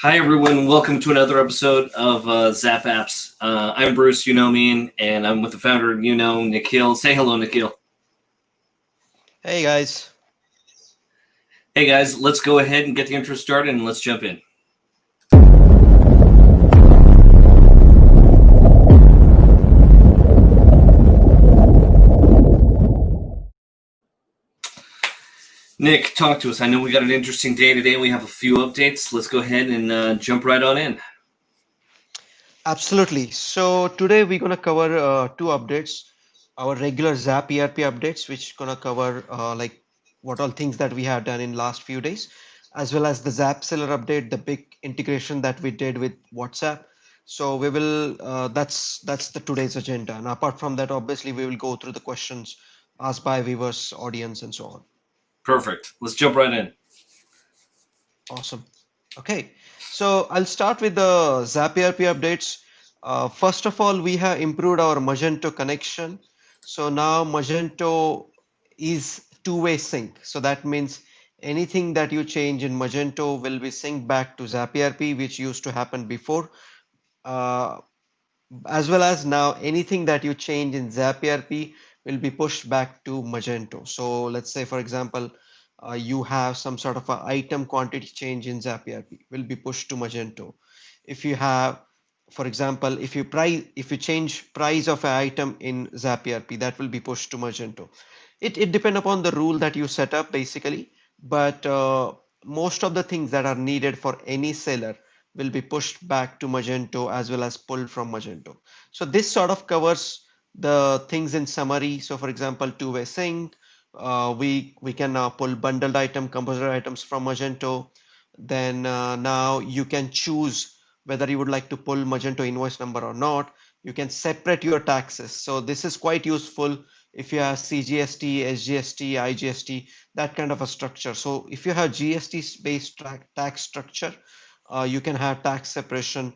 Hi, everyone. Welcome to another episode of ZapAPPS. I'm Bruce, you know me, and I'm with the founder, Nikhil. Say hello, Nikhil. Hey guys. Hey, guys, let's go ahead and get the intro started and let's jump in. Nick, talk to us. I know we got an interesting day today. We have a few updates. Let's go ahead and jump right on in. Absolutely. So today we're gonna cover two updates. Our regular ZapERP updates, which gonna cover like what all things that we have done in last few days, as well as the ZapSeller update, the big integration that we did with WhatsApp. So we will that's the today's agenda. And apart from that, obviously we will go through the questions asked by viewers, audience, and so on. Perfect. Let's jump right in. Awesome. Okay, so I'll start with the ZapARP updates. First of all, we have improved our Magento connection. So now Magento is two-way sync. So that means anything that you change in Magento will be synced back to ZapARP, which used to happen before. Uh, as well as now anything that you change in ZapERP will be pushed back to Magento. So let's say, for example, you have some sort of a item quantity change in ZapERP will be pushed to Magento. If you have, for example, if you change price of an item in ZapERP, that will be pushed to Magento. It depends upon the rule that you set up basically, but most of the things that are needed for any seller will be pushed back to Magento as well as pulled from Magento. So this sort of covers the things in summary. So for example, two-way sync, we can now pull bundled item, composite items from Magento. Then now you can choose whether you would like to pull Magento invoice number or not. You can separate your taxes. So this is quite useful if you have CGST, SGST, IGST, that kind of a structure. So if you have GST based tax structure, you can have tax separation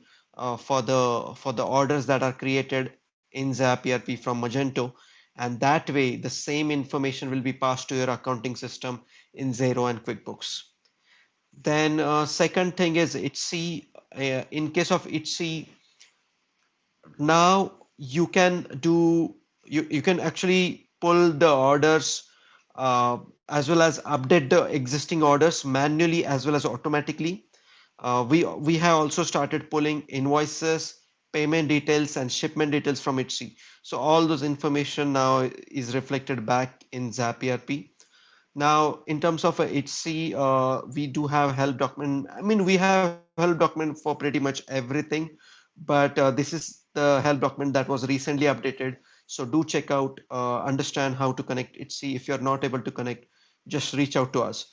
for the orders that are created in ZapERP from Magento, and that way the same information will be passed to your accounting system in Xero and QuickBooks. Then second thing is ITSI. In case of ITSI, now you can actually pull the orders as well as update the existing orders manually as well as automatically. We have also started pulling invoices, payment details, and shipment details from ITSI. So all those information now is reflected back in ZapERP. Now, in terms of HC, we do have help document. I mean, we have help document for pretty much everything, but this is the help document that was recently updated. So do check out, understand how to connect HC. If you're not able to connect, just reach out to us.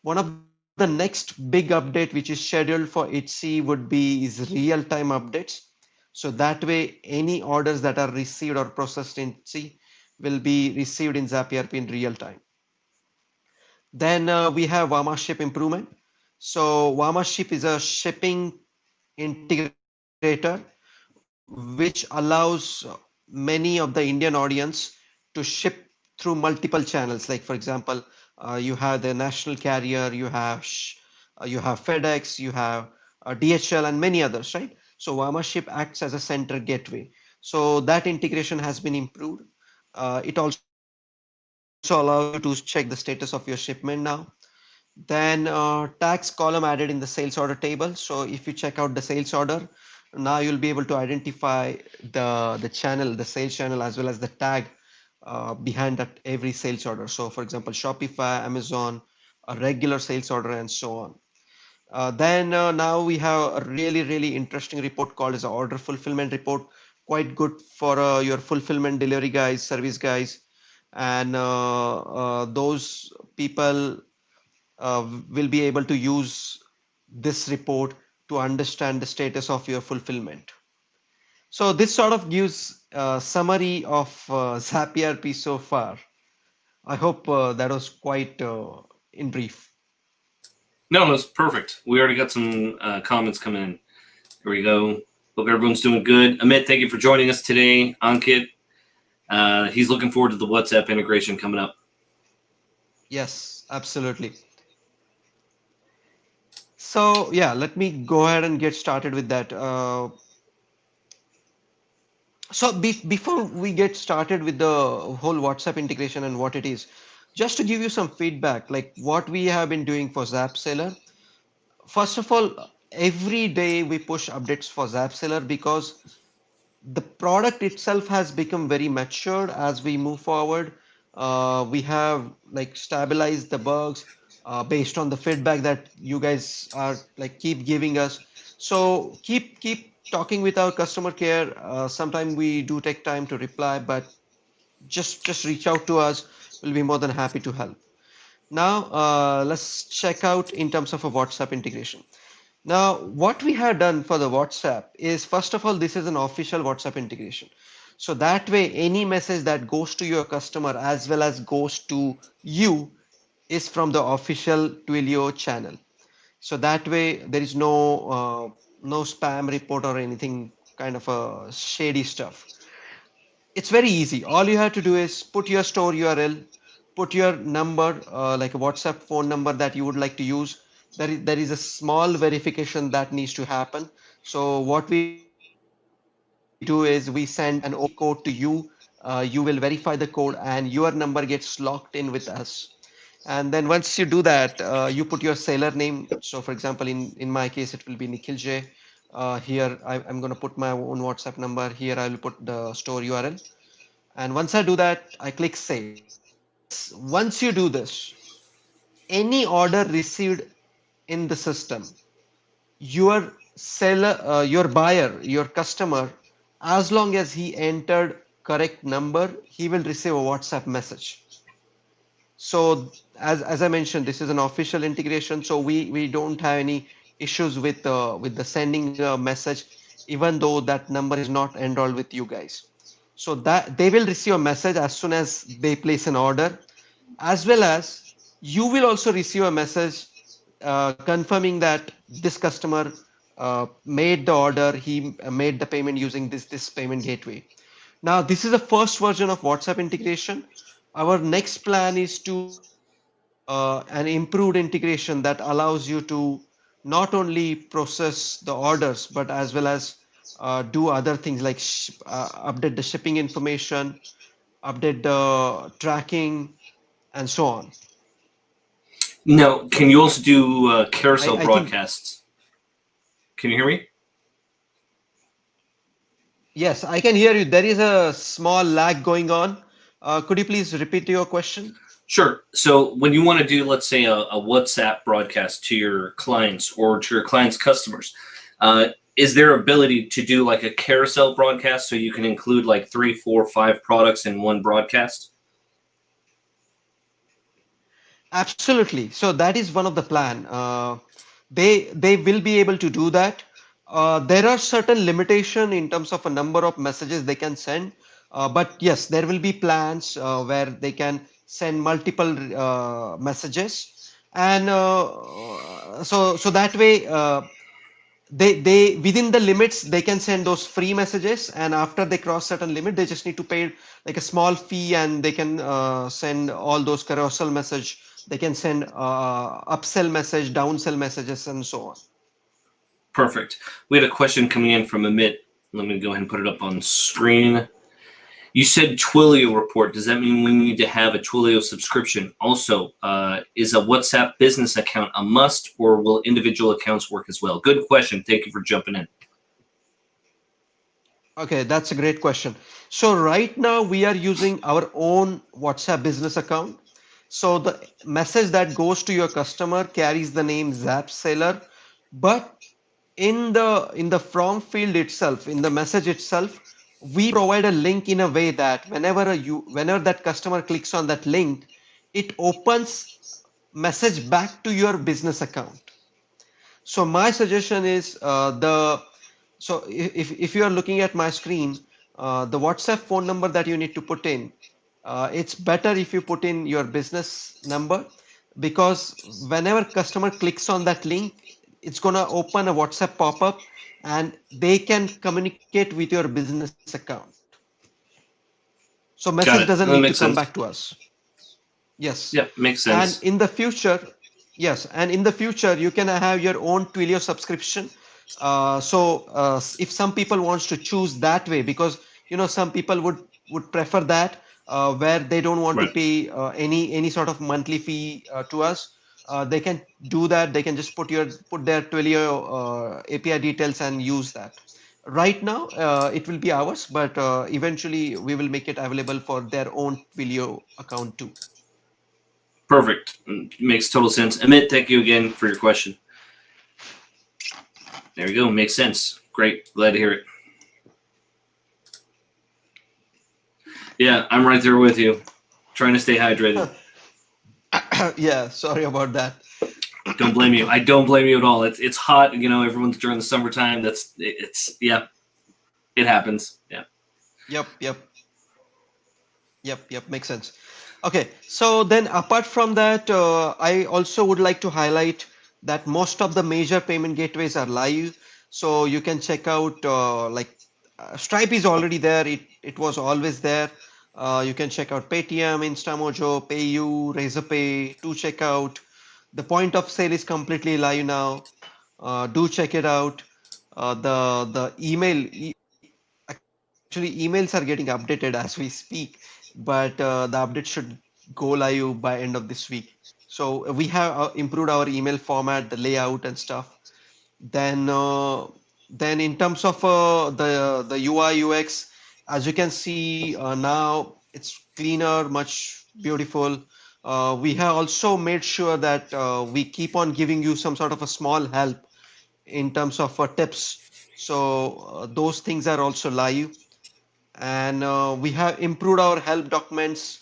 One of the next big update which is scheduled for HC would be is real-time updates. So that way, any orders that are received or processed in HC will be received in ZapERP in real time. Then we have Wama Ship improvement. So Wama Ship is a shipping integrator which allows many of the Indian audience to ship through multiple channels. Like for example, you have the national carrier, you have FedEx, you have DHL, and many others, right? So Wama Ship acts as a center gateway. So that integration has been improved. It also allows you to check the status of your shipment now. Then tax column added in the sales order table. So if you check out the sales order, now you'll be able to identify the channel, the sales channel, as well as the tag behind that every sales order. So for example, Shopify, Amazon, a regular sales order, and so on. Then now we have a really interesting report called as a order fulfillment report. Quite good for your fulfillment delivery guys, service guys, and those people will be able to use this report to understand the status of your fulfillment. So this sort of gives a summary of ZapERP so far. I hope that was quite in brief. No, it's perfect. We already got some comments coming in. Here we go. Hope everyone's doing good. Amit, thank you for joining us today. Ankit, he's looking forward to the WhatsApp integration coming up. Yes, absolutely. So yeah, let me go ahead and get started with that. Before we get started with the whole WhatsApp integration and what it is, just to give you some feedback, like what we have been doing for ZapSeller. First of all, every day we push updates for ZapSeller because the product itself has become very matured as we move forward. We have like stabilized the bugs based on the feedback that you guys are like keep giving us. So keep talking with our customer care. Sometimes we do take time to reply, but just reach out to us. We'll be more than happy to help. Now let's check out in terms of a WhatsApp integration. Now, what we have done for the WhatsApp is, first of all, this is an official WhatsApp integration. So that way, any message that goes to your customer as well as goes to you is from the official Twilio channel. So that way, there is no spam report or anything kind of a shady stuff. It's very easy. All you have to do is put your store URL, put your number, like a WhatsApp phone number that you would like to use. There is a small verification that needs to happen. So what we do is we send an OTP code to you. You will verify the code and your number gets locked in with us. And then once you do that, you put your seller name. So for example, in my case, it will be Nikhil J. Here I'm going to put my own WhatsApp number. Here I will put the store URL. And once I do that, I click save. Once you do this, any order received in the system, your seller, your buyer, your customer, as long as he entered correct number, he will receive a WhatsApp message. So as I mentioned, this is an official integration, so we don't have any issues with the sending a message, even though that number is not enrolled with you guys. So that they will receive a message as soon as they place an order, as well as you will also receive a message confirming that this customer made the order, he made the payment using this payment gateway. Now, this is the first version of WhatsApp integration. Our next plan is to an improved integration that allows you to not only process the orders, but as well as do other things like update the shipping information, update the tracking, and so on. Now, can you also do carousel I think, broadcasts? Can you hear me? yes, I can hear you. There is a small lag going on. Could you please repeat your question? Sure. So when you want to do, let's say, a WhatsApp broadcast to your clients or to your clients' customers, is there ability to do like a carousel broadcast so you can include like 3, 4, 5 products in one broadcast? Absolutely. So that is one of the plan. They will be able to do that. There are certain limitation in terms of a number of messages they can send, but yes, there will be plans where they can send multiple messages, and so that way they within the limits they can send those free messages, and after they cross certain limit they just need to pay like a small fee, and they can send all those carousel message, they can send upsell message, downsell messages, and so on. Perfect. We had a question coming in from Amit. Let me go ahead and put it up on screen. You said Twilio report. Does that mean we need to have a Twilio subscription? Also, is a WhatsApp business account a must, or will individual accounts work as well? Good question. Thank you for jumping in. Okay, that's a great question. So right now we are using our own WhatsApp business account. So the message that goes to your customer carries the name ZapSeller, but in the from field itself, in the message itself, we provide a link in a way that whenever that customer clicks on that link, it opens message back to your business account. So my suggestion is the so if you are looking at my screen, the WhatsApp phone number that you need to put in, it's better if you put in your business number, because whenever customer clicks on that link, it's gonna open a WhatsApp pop-up and they can communicate with your business account. So message Got it. doesn't need That to makes come back sense. to us. Yes. Yeah, makes And sense. in the future, Yes, and in the future you can have your own Twilio subscription. If some people wants to choose that way, because some people would prefer that, where they don't want to Right. pay any sort of monthly fee to us. They can do that. They can just put their Twilio API details and use that. Right now, it will be ours, but eventually we will make it available for their own Twilio account too. Perfect. Makes total sense. Amit, thank you again for your question. There we go. Makes sense. Great. Glad to hear it. Yeah, I'm right there with you. Trying to stay hydrated. Yeah, sorry about that. Don't blame you. I don't blame you at all. It's hot. Everyone's during the summertime. It's yeah. It happens. Yeah. Yep, yep, yep. Makes sense. Okay, so then apart from that, I also would like to highlight that most of the major payment gateways are live. So you can check out Stripe is already there. It was always there. You can check out Paytm, Instamojo, PayU, Razorpay, to check out. The point of sale is completely live now. Do check it out. The actually emails are getting updated as we speak, but the update should go live by end of this week. So we have improved our email format, the layout and stuff. Then then in terms of the UI UX, as you can see now, it's cleaner, much beautiful. We have also made sure that we keep on giving you some sort of a small help in terms of tips. So those things are also live, and we have improved our help documents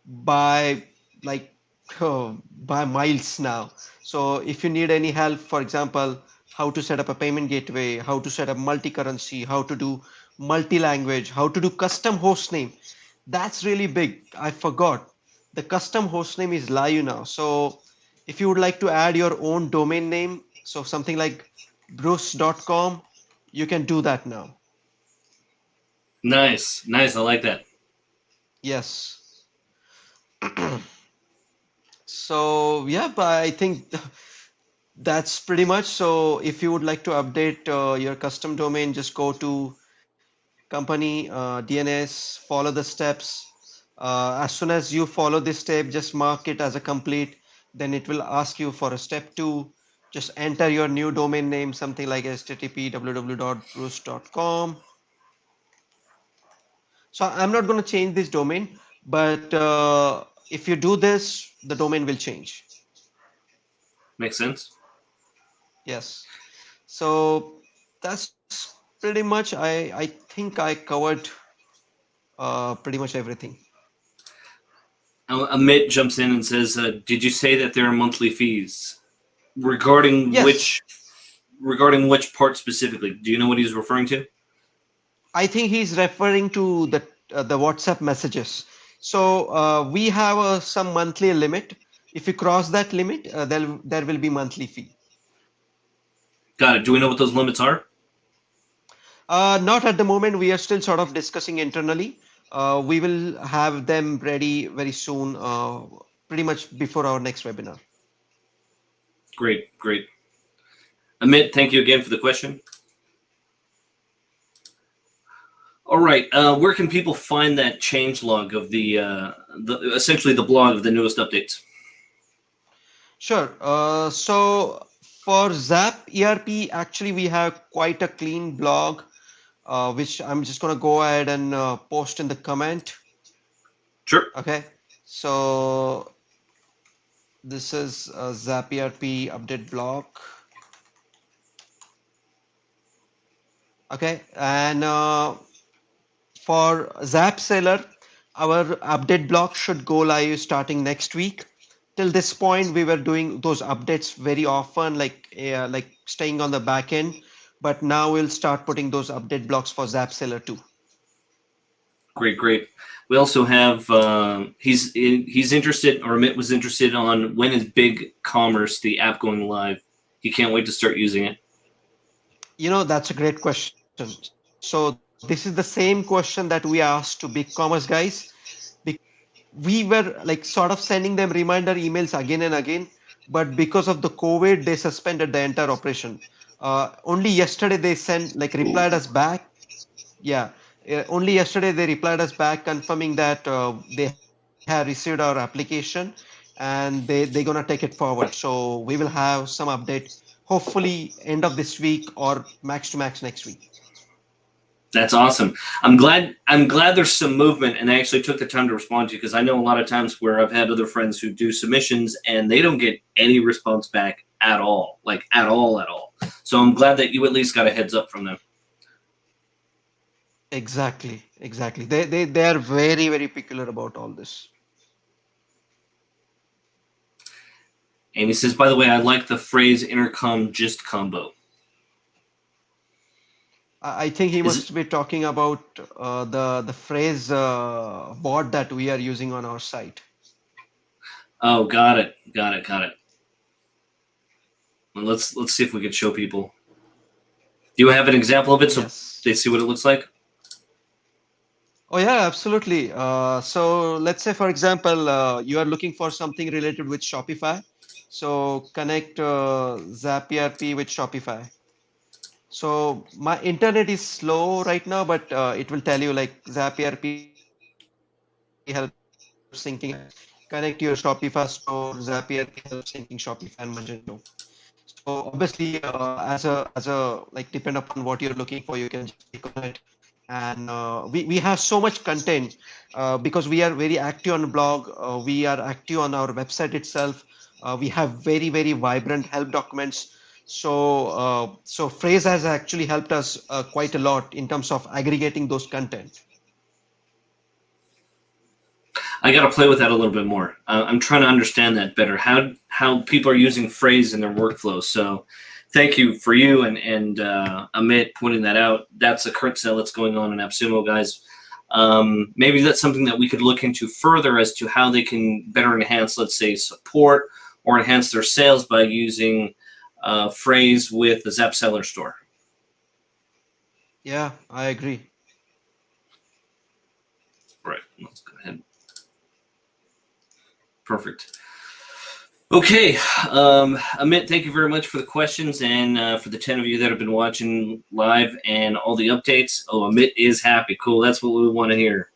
by like by miles now. So if you need any help, for example, how to set up a payment gateway, how to set up multi-currency, how to do multi-language, how to do custom host name, that's really big. I forgot the custom host name is live now. So if you would like to add your own domain name, so something like bruce.com, you can do that now. Nice. Nice. I like that. Yes. So yeah, but I think that's pretty much. So if you would like to update your custom domain, just go to company DNS, follow the steps. As soon as you follow this step, just mark it as a complete. Then it will ask you for a step two. Just enter your new domain name, something like http www.bruce.com. So I'm not going to change this domain, but if you do this, the domain will change. Makes sense. Yes. So that's pretty much. I think I covered pretty much everything. Amit jumps in and says, "Did you say that there are monthly fees regarding Yes, which part specifically? Do you know what he's referring to?" I think he's referring to the WhatsApp messages. So we have some monthly limit. If you cross that limit, there will be monthly fee. Got it. Do we know what those limits are? Not at the moment. We are still sort of discussing internally. We will have them ready very soon, pretty much before our next webinar. Great. Great. Amit, thank you again for the question. All right. Where can people find that change log of the essentially the blog of the newest updates? Sure. So for Zap ERP, actually, we have quite a clean blog, which I'm just going to go ahead and post in the comment. Sure. Okay. So this is a Zap ERP update blog. Okay. And for ZapSeller, our update block should go live starting next week. Till this point, we were doing those updates very often, like staying on the back end. But now we'll start putting those update blocks for ZapSeller too. Great. Great. We also have he's interested, or Amit was interested on when is Big Commerce, the app, going live. He can't wait to start using it. That's a great question. So this is the same question that we asked to Big Commerce guys. We were like sort of sending them reminder emails again and again. but because of the COVID, they suspended the entire operation. Only yesterday they sent like replied us back. Yeah, only yesterday they replied us back confirming that they have received our application and they're gonna take it forward. So we will have some update hopefully end of this week or max to max next week. That's awesome. I'm glad there's some movement, and I actually took the time to respond to you because I know a lot of times where I've had other friends who do submissions and they don't get any response back at all, like at all, at all. So I'm glad that you at least got a heads up from them. Exactly, exactly. They are very very particular about all this. Amy says, by the way, I like the phrase intercom gist combo. I think he Is it? must be talking about the phrase bot that we are using on our site. Oh, got it. Well, let's see if we can show people. Do you have an example of it so Yes. they see what it looks like? Oh yeah, absolutely. So let's say, for example, you are looking for something related with Shopify. So connect ZapERP with Shopify. So my internet is slow right now, but it will tell you like ZapERP helps syncing apps. Connect your Shopify store. ZapERP helps syncing Shopify and Magento. So obviously, as a like depend upon what you're looking for, you can just click on it. And we have so much content because we are very active on blog. We are active on our website itself. We have very very vibrant help documents. So Phrase has actually helped us quite a lot in terms of aggregating those content. I got to play with that a little bit more. I'm trying to understand that better. How people are using phrase in their workflow. So, thank you for you and Amit pointing that out. That's a current sale that's going on in AppSumo, guys. Maybe that's something that we could look into further as to how they can better enhance, let's say, support or enhance their sales by using phrase with the ZapSeller store. Yeah, I agree. Right. Let's go ahead. Perfect. Okay, Amit, thank you very much for the questions and for the 10 of you that have been watching live and all the updates. Oh, Amit is happy. Cool. That's what we want to hear.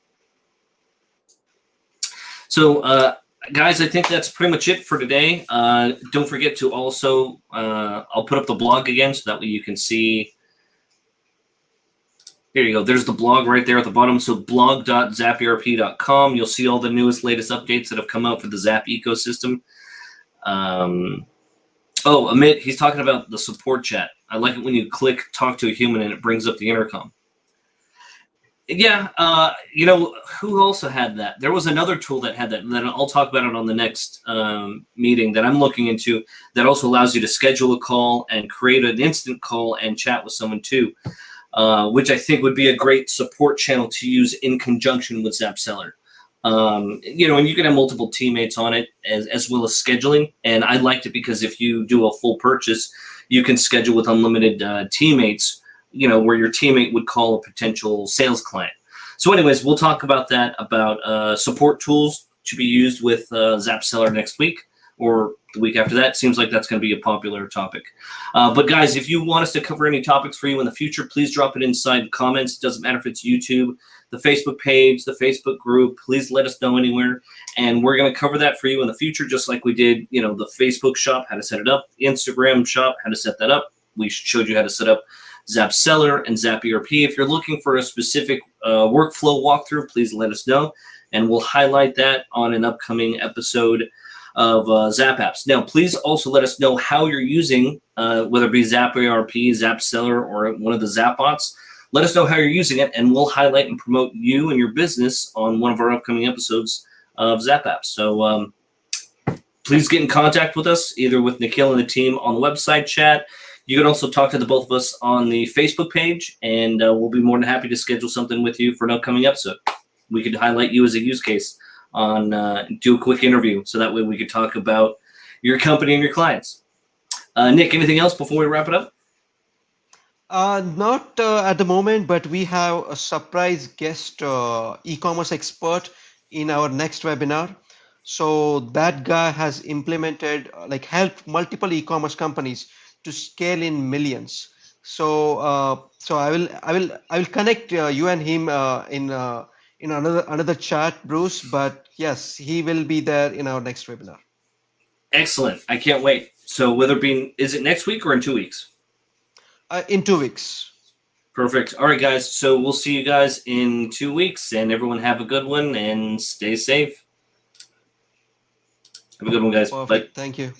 So, guys, I think that's pretty much it for today. Don't forget to also, I'll put up the blog again so that way you can see. Here you go. There's the blog right there at the bottom. So blog.zaperp.com. You'll see all the newest, latest updates that have come out for the Zap ecosystem. Oh, Amit, he's talking about the support chat. I like it when you click talk to a human and it brings up the intercom. Yeah, who also had that? There was another tool that had that, and then I'll talk about it on the next meeting that I'm looking into that also allows you to schedule a call and create an instant call and chat with someone too. Which I think would be a great support channel to use in conjunction with ZapSeller. And you can have multiple teammates on it as well as scheduling. And I liked it because if you do a full purchase, you can schedule with unlimited teammates, where your teammate would call a potential sales client. So anyways, we'll talk about that, about support tools to be used with ZapSeller next week or the week after that. Seems like that's going to be a popular topic. But guys, if you want us to cover any topics for you in the future, please drop it inside the comments. It doesn't matter if it's YouTube, the Facebook page, the Facebook group. Please let us know anywhere. And we're going to cover that for you in the future, just like we did, the Facebook shop, how to set it up, the Instagram shop, how to set that up. We showed you how to set up ZapSeller and ZapERP. If you're looking for a specific workflow walkthrough, please let us know. And we'll highlight that on an upcoming episode of ZapAPPS. Now, please also let us know how you're using, whether it be ZapERP, ZapSeller, or one of the ZapBots. Let us know how you're using it, and we'll highlight and promote you and your business on one of our upcoming episodes of ZapAPPS. So please get in contact with us, either with Nikhil and the team on the website chat. You can also talk to the both of us on the Facebook page, and we'll be more than happy to schedule something with you for an upcoming episode. We could highlight you as a use case on do a quick interview, so that way we could talk about your company and your clients. Nick, anything else before we wrap it up? Not at the moment, but we have a surprise guest e-commerce expert in our next webinar. So that guy has implemented, like, helped multiple e-commerce companies to scale in millions. So I will connect you and him in another chat, Bruce. But yes, he will be there in our next webinar. Excellent. I can't wait. So whether it be, is it next week or in 2 weeks? In 2 weeks. Perfect. All right, guys. So we'll see you guys in 2 weeks, and everyone have a good one and stay safe. Have a good one, guys. Bye. Perfect. Thank you.